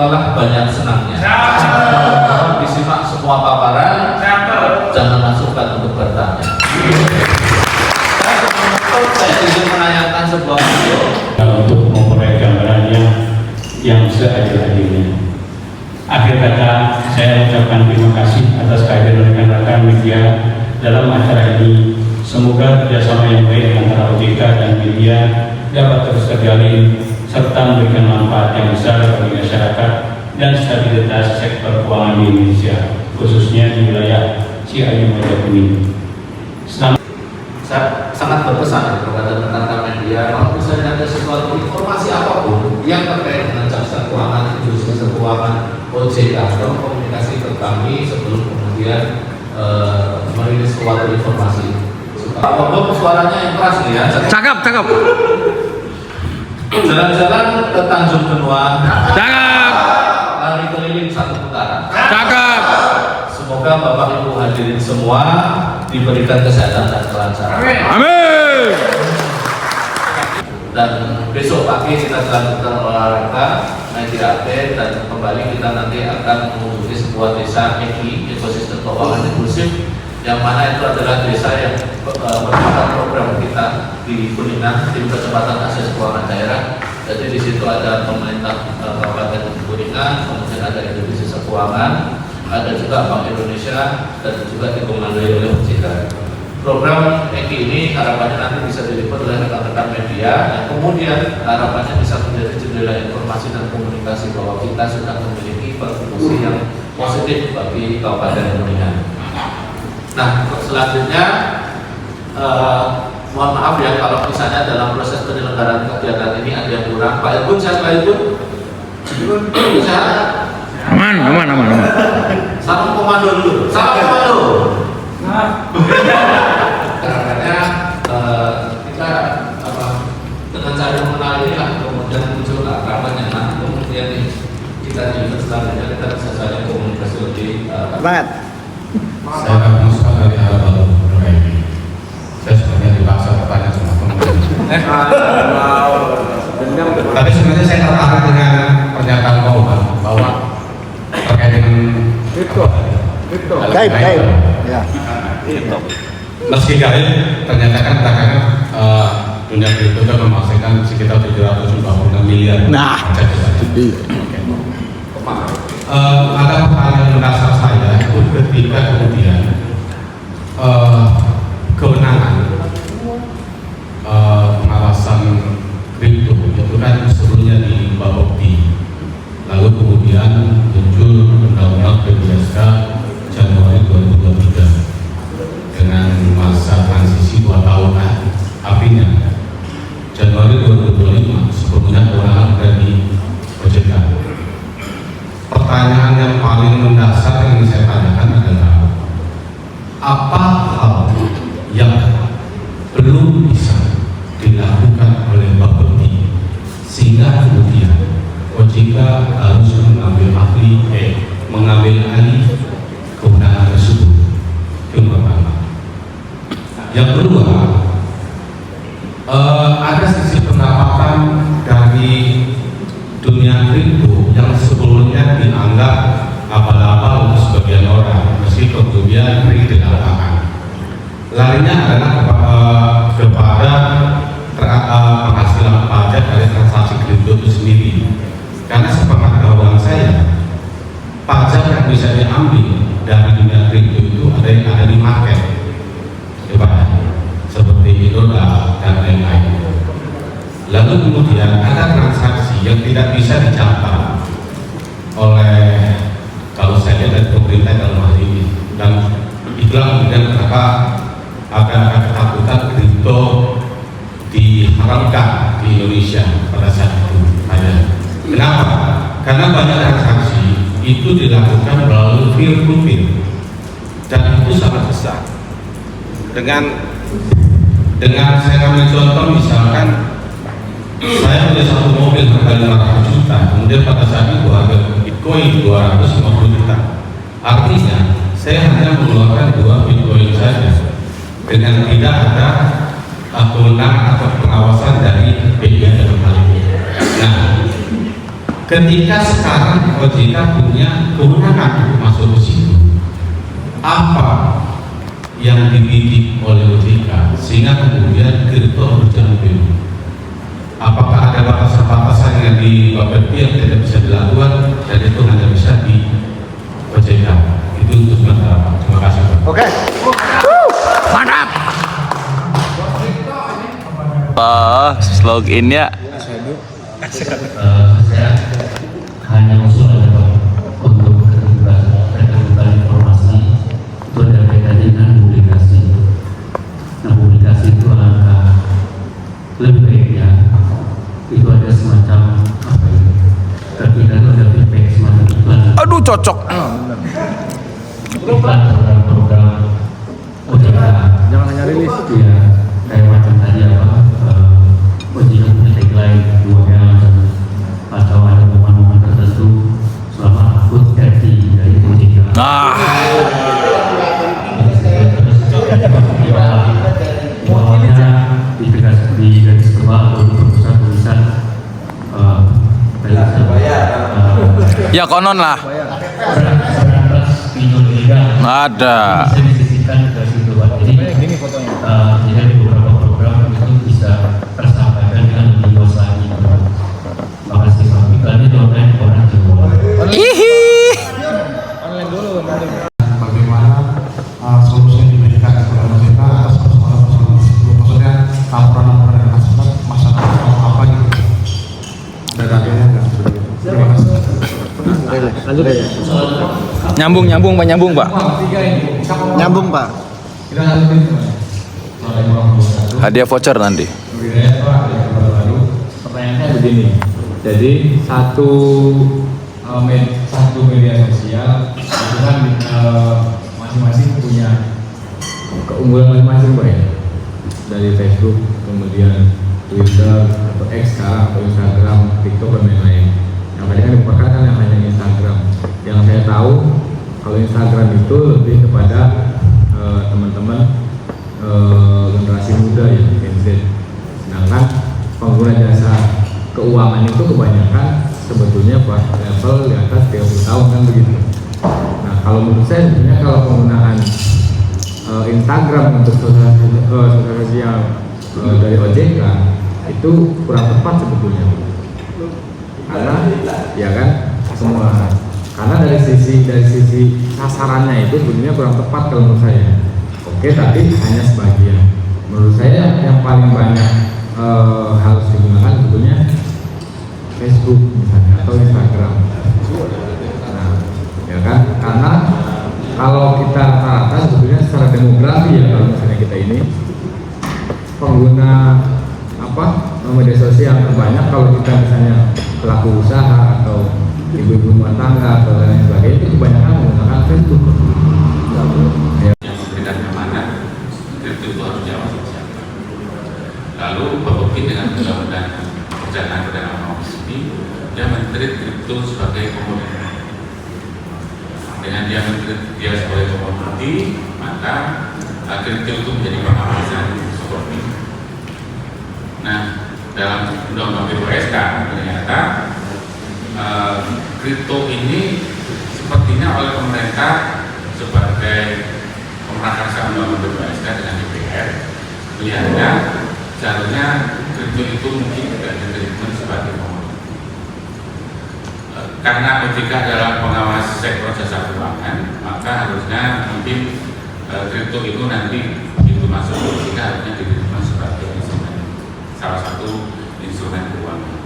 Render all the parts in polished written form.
kalah banyak senangnya. Disimak semua paparan, jangan masukkan untuk bertanya. Saya ingin menanyakan sebuah video untuk memperoleh gambarannya yang seadil-adilnya. Akhir kata, saya ucapkan terima kasih atas kehadiran rekan-rekan media dalam acara ini. Semoga kerjasama yang baik antara OJK dan media dapat terus terjalin serta memberikan manfaat yang besar bagi masyarakat dan stabilitas sektor keuangan di Indonesia, khususnya di wilayah Ciayu Mojokerto. Saya sangat berpesan kepada rekan-rekan media, kalau misalnya ada sesuatu informasi apapun yang terkait dengan jasa keuangan, industri keuangan, OJK, atau komunikasi ke kami sebelum kemudian merilis suatu informasi. Pak Bobo suaranya yang keras nih ya. Cakep. Jalan-jalan ke Tanjung Benua. Cakep. Lari keliling satu putaran. Cakep. Semoga Bapak Ibu hadirin semua diberikan kesehatan dan kelancaran. Amin. Dan besok pagi kita lanjutkan olahraga, media update, dan kembali kita nanti akan mengunjungi sebuah desa EKI, ekosistem keuangan inklusif, yang mana itu adalah desa yang merupakan program kita di Kuningan, tim percepatan akses keuangan daerah. Jadi di situ ada pemerintah Kabupaten Kuningan, kemudian ada Indonesia Keuangan, ada juga Bank Indonesia, dan juga dikomandoi oleh OJK. Program EKI ini harapannya nanti bisa diliput oleh rekan-rekan media, dan kemudian harapannya bisa menjadi jendela informasi dan komunikasi bahwa kita sudah memiliki kontribusi yang positif bagi Kabupaten Kuningan. Nah, selanjutnya mohon maaf ya kalau misalnya dalam proses penyelenggaraan kegiatan ini ada yang kurang. Pak Irbun, sehat Pak Irbun? Sehat? Aman. Salam komando dulu. Salam komando. Karena kita dengan cara mengenal inilah kemudian muncul akrabannya. Nah, kemudian kita di selanjutnya kita bisa saling komunikasi lebih Banget. Saya akan masuk dari hal ini. Saya sebenarnya dipaksa bertanya sama teman-teman. Tapi sebenarnya saya tertarik dengan pernyataan Pak Umar bahwa terkait dengan Gaib. Ya. meski gaib, ternyata kan katakan dunia kripto kan memastikan sekitar 796 miliar. Nah, ada pertanyaan mendasar saya itu ketika kemudian kewenangan pengawasan kripto itu kan sebelumnya di Bapepti, lalu kemudian muncul undang-undang PPSK Januari 2023 dengan masa transisi 2 tahun. Artinya Januari 2025 sebelumnya kewenangan ada di OJK. Pertanyaan yang paling mendasar yang ingin saya tanyakan adalah apa hal yang belum bisa dilakukan oleh Bapepti sehingga kemudian OJK harus mengambil alih kewenangan tersebut. Yang pertama. Yang kedua, ada sisi pendapatan dari dunia kripto yang sebelumnya dianggap abal-abal untuk sebagian orang, meski kemudian beri di lapangan. Larinya adalah kepada penghasilan pajak dari transaksi kripto itu sendiri. Karena sepengetahuan saya, pajak yang bisa diambil dari dunia kripto itu ada di market, seperti Indodax dan lain-lain. Lalu kemudian ada transaksi yang tidak bisa dicatat oleh, kalau saya lihat dari pemerintah dalam hal ini, dan itulah kemudian kenapa ada ketakutan kripto diharamkan di Indonesia pada saat itu. Kenapa? Karena banyak transaksi itu dilakukan melalui peer-to-peer dan itu sangat besar. Dengan saya ambil contoh, misalkan saya punya satu mobil harga 500 juta, kemudian pada saat itu harga Bitcoin 250 juta. Artinya saya hanya mengeluarkan 2 Bitcoin saja dengan tidak ada kewenangan atau pengawasan dari BI dalam hal ini. Nah, ketika sekarang OJK punya kewenangan untuk masuk ke situ, apa yang dibidik oleh OJK sehingga kemudian kripto berjalan bebas? Apakah ada batasan-batasan yang di BAPEPI yang tidak bisa dilakukan dan itu hanya bisa di OJK? Itu untuk sementara Pak. Terima kasih Pak. Oke. Mantap. Login ya. Saya hanya usul aja Pak, untuk keterbukaan informasi itu ada kaitannya dengan publikasi. Nah, publikasi itu alangkah lebih baiknya itu ada semacam apa ya? Ketika itu ada feedback semacam iklan. Aduh cocok. Iklan program OJK. Jangan hanya rilis. Ya, kayak macam tadi apa? OJK punya tagline 2 M atau ada momen-momen tertentu selama akut RT dari OJK. Nah, Bawahnya di garis bawah tulisan ya konon lah. berantas pinjol ilegal. Ada. Bisa disisihkan ke situ Pak. Jadi jadi beberapa program itu bisa tersampaikan dengan lebih luas lagi. Terima kasih Pak. Iklannya di online orang Jawa. Hihi. Online dulu. Bagaimana solusi yang diberikan kepada OJK atas persoalan-persoalan tersebut, maksudnya laporan-laporan dari masyarakat apa gitu, ada datanya nggak? Terima kasih. Lanjut aja. Nyambung Pak. Nyambung Pak. Kita lanjutin. Hadiah voucher nanti. Pertanyaan saya begini, jadi satu media sosial itu kan masing-masing punya keunggulan masing-masing Pak ya, dari Facebook, kemudian Twitter atau X sekarang, atau Instagram, TikTok dan lain-lain. Yang tadi kan dipakai kan yang hanya Instagram. Yang saya tahu kalau Instagram itu lebih kepada teman-teman generasi muda ya, Gen Z. Sedangkan pengguna jasa keuangan itu kebanyakan sebetulnya Pak level di atas 30 tahun kan begitu. Nah kalau menurut saya sebenarnya kalau penggunaan Instagram untuk sosial dari OJK itu kurang tepat sebetulnya, karena ya kan semua, karena dari sisi sasarannya itu sebenarnya kurang tepat kalau menurut saya. Oke, tapi hanya sebagian. Menurut saya yang paling banyak harus digunakan sebetulnya Facebook misalnya atau Instagram. Nah, ya kan, karena kalau kita rata-rata sebetulnya secara demografi ya, kalau misalnya kita ini pengguna media sosial terbanyak, kalau kita misalnya pelaku usaha atau ibu-ibu rumah tangga atau lain sebagainya itu kebanyakan menggunakan Facebook. Yang memberikan keamanan kripto itu harus jawab siapa. Lalu Bapak dengan undang-undang perjalanan perdana ini dia menteri kripto sebagai komoditas. Dengan dia menteri dia sebagai komoditi, maka kripto itu menjadi pengawasan seperti. Nah, dalam undang-undang BPSK ternyata kripto ini sepertinya oleh pemerintah sebagai pemerakarsa undang-undang BPSK dengan DPR melihatnya seharusnya kripto itu mungkin tidak diterima sebagai komoditas. Karena OJK adalah pengawas sektor jasa keuangan, maka harusnya mungkin kripto itu nanti itu masuk OJK harusnya diterima sebagai instrumen, salah satu instrumen keuangan.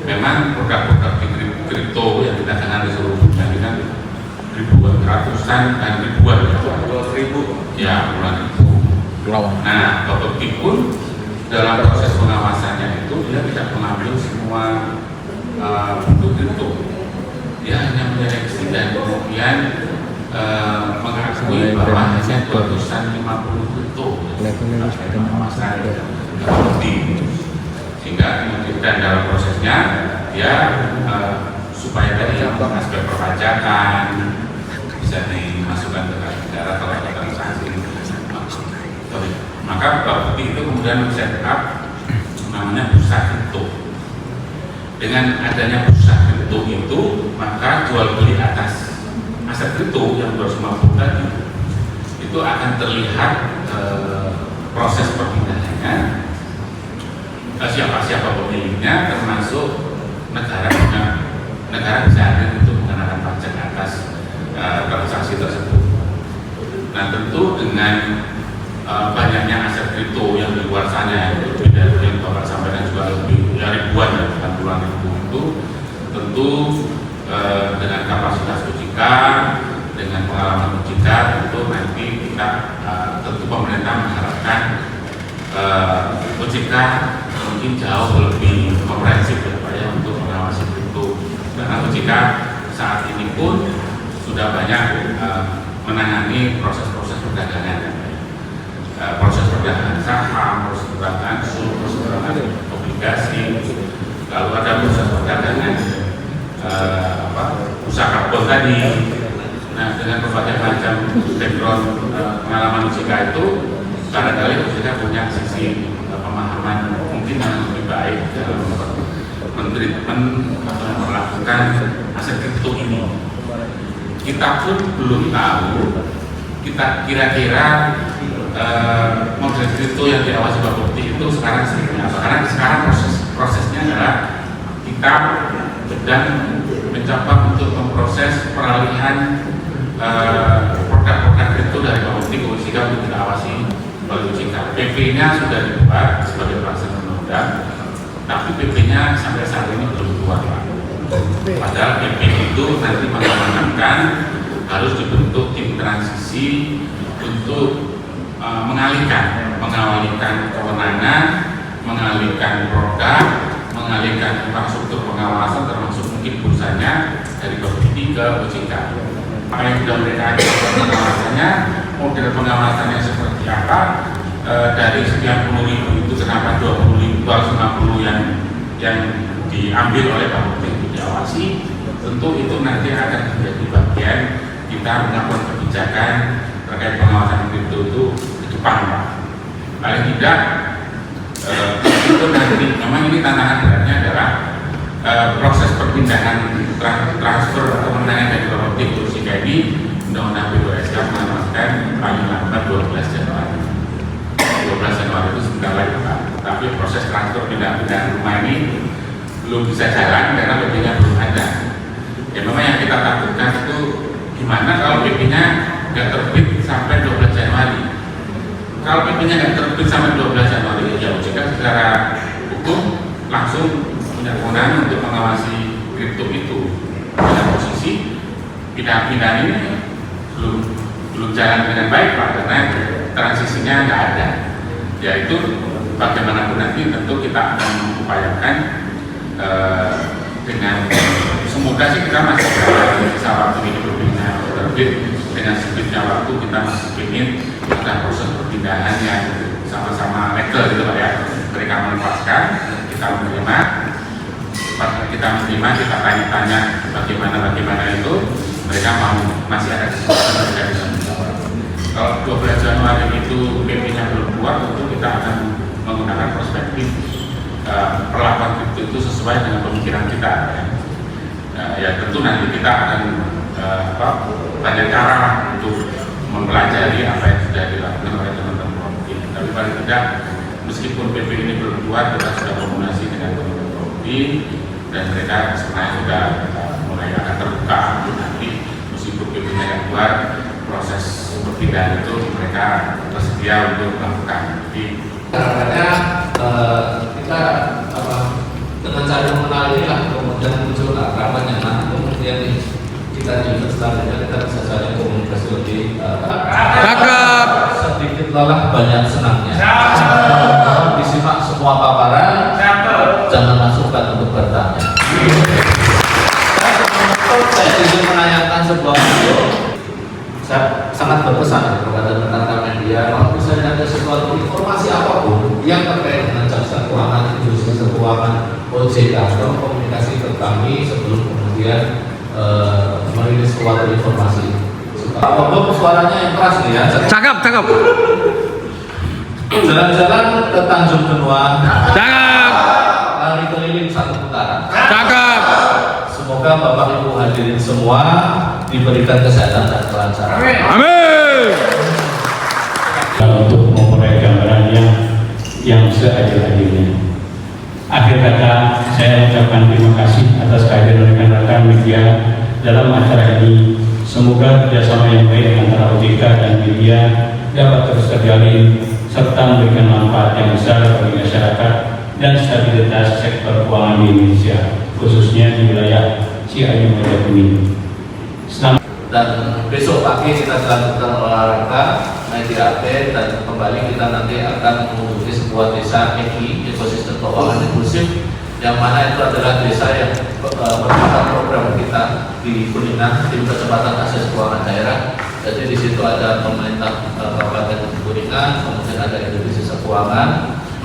Memang produk-produk di kripto yang kita kenal di seluruh dunia ini kan ribuan, ratusan dan ribuan ya, puluhan ribu. Nah, Bapak pun dalam proses pengawasannya itu dia tidak mengambil semua bentuk kripto. Dia hanya menyeleksi dan kemudian mengakui bahwa hanya 250 kripto pengawasan sehingga kemudian dalam prosesnya dia supaya tadi aspek perpajakan bisa dimasukkan ke negara kalau ada transaksi, maka Bapak itu kemudian set up namanya bursa kripto. dengan adanya bursa kripto itu, maka jual beli atas aset kripto yang 250 tadi itu akan terlihat proses perpindahannya, siapa pemiliknya, termasuk negara bisa hadir untuk mengenakan pajak atas transaksi tersebut. Nah, tentu dengan banyaknya aset kripto yang di luar sana, lebih dari yang Bapak sampaikan juga lebih ribuan ya, bukan puluhan ribu itu, tentu dengan kapasitas OJK, dengan pengalaman OJK, tentu nanti kita tentu pemerintah mengharapkan OJK mungkin jauh lebih komprehensif ya Pak ya untuk mengawasi kripto, karena OJK saat ini pun sudah banyak menangani proses-proses perdagangan, proses perdagangan saham, proses perdagangan SUR, proses perdagangan obligasi, lalu ada proses perdagangan usaha karbon tadi. Nah, dengan berbagai macam background pengalaman OJK itu, barangkali OJK punya sisi pemahaman mungkin yang lebih baik dalam mentreatment atau memperlakukan aset kripto ini. Kita pun belum tahu kita kira-kira model kripto yang diawasi Bapepti itu sekarang seperti apa, karena sekarang prosesnya adalah kita sedang mencoba untuk memproses peralihan produk-produk kripto dari Bapepti ke OJK untuk diawasi oleh OJK. PP-nya sudah dibuat sebagai pelaksana undang-undang, tapi PP-nya sampai saat ini belum keluar. Padahal PP itu nanti mengamankan harus dibentuk tim transisi untuk mengalihkan kewenangan, mengalihkan produk, mengalihkan infrastruktur pengawasan termasuk mungkin bursanya dari Bapepti ke OJK. Apa yang sudah mereka ajukan pengawasannya, model pengawasannya seperti apa, dari sekian puluh ribu itu kenapa 250 yang diambil oleh Bapepti untuk diawasi, tentu itu nanti akan menjadi bagian kita melakukan kebijakan terkait pengawasan kripto itu ke depan, Pak. Paling tidak itu nanti memang ini tantangan beratnya adalah proses perpindahan transfer kewenangan dari Bapepti ke OJK ini. Undang-Undang BUSK mengamankan paling lambat 12 Januari. 12 Januari itu sebentar lagi, Pak. Tapi proses transfer pindah-pindahan rumah ini belum bisa jalan karena PP-nya belum ada. Ya memang yang kita takutkan itu gimana kalau PP-nya nggak terbit sampai 12 Januari. Kalau PP-nya nggak terbit sampai 12 Januari, ya OJK secara hukum langsung punya kewenangan untuk mengawasi kripto itu. Pada posisi pindah-pindahan ini belum jalan dengan baik, Pak, karena transisinya nggak ada. Yaitu bagaimanapun nanti tentu kita akan mengupayakan dengan semoga sih kita masih bisa waktu ini berpindah terbit dengan sedikitnya waktu kita masih ingin ada proses perpindahan yang sama-sama legal gitu Pak ya. Mereka melepaskan, kita menerima, kita tanya-tanya bagaimana itu, mereka mau masih ada kesempatan mereka bisa menjawab. Kalau 12 Januari itu PP-nya belum keluar, tentu kita akan menggunakan perspektif perlakuan kripto itu sesuai dengan pemikiran kita ya. Ya tentu nanti kita akan banyak cara untuk mempelajari apa yang sudah dilakukan oleh teman-teman Bapepti. Tapi paling tidak meskipun PP ini belum keluar, kita sudah komunikasi dengan teman-teman Bapepti dan mereka sebenarnya sudah mulai akan terbuka untuk nanti meskipun PP-nya yang keluar, proses perpindahan itu mereka tersedia untuk melakukan. Jadi harapannya kita dengan cara mengenal inilah kemudian muncul keakraban yang nanti kemudian kita juga selanjutnya kita bisa saling komunikasi lebih Cakep. sedikit lelah banyak senangnya. Disimak semua paparan, jangan masukkan untuk bertanya. Saya ingin menanyakan sebuah hal. Saya sangat berpesan kepada rekan-rekan media, kalau misalnya ada sesuatu informasi apapun yang terkait dengan jasa keuangan, industri keuangan, OJK, atau komunikasi ke kami sebelum kemudian merilis suatu informasi. Pak Bob suaranya yang keras nih ya. Cakep. Jalan-jalan ke Tanjung Benua. Cakep. Lari kami keliling satu putaran. Cakep. Semoga Bapak Ibu hadirin semua diberikan kesehatan dan kelancaran. Amin. Untuk memperoleh gambarannya yang seadil-adilnya. Akhir kata, saya ucapkan terima kasih atas kehadiran rekan-rekan media dalam acara ini. Semoga kerjasama yang baik antara OJK dan media dapat terus terjalin serta memberikan manfaat yang besar bagi masyarakat dan stabilitas sektor keuangan di Indonesia, khususnya di wilayah Cianjur Kuning. Dan besok pagi kita lanjutkan olahraga, naik di update, dan kembali kita nanti akan mengunjungi sebuah desa EKI, ekosistem keuangan inklusif, yang mana itu adalah desa yang merupakan program kita di Kuningan, tim percepatan akses keuangan daerah. Jadi di situ ada pemerintah Kabupaten Kuningan, kemudian ada Indonesia Keuangan,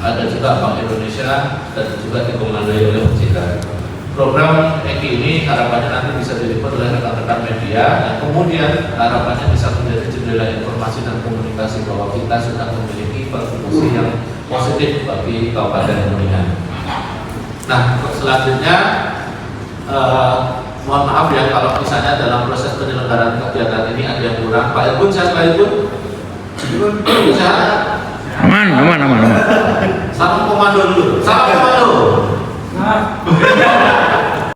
ada juga Bank Indonesia, dan juga dikomandoi oleh OJK. Program EKI ini harapannya nanti bisa diliput oleh rekan-rekan media, dan kemudian harapannya bisa menjadi jendela informasi dan komunikasi bahwa kita sudah memiliki kontribusi yang positif bagi Kabupaten Kuningan. Nah, selanjutnya mohon maaf ya kalau misalnya dalam proses penyelenggaraan kegiatan ini ada yang kurang. Pak Irbun, sehat Pak Irbun? Sehat? Aman. Salam komando dulu. Salam komando.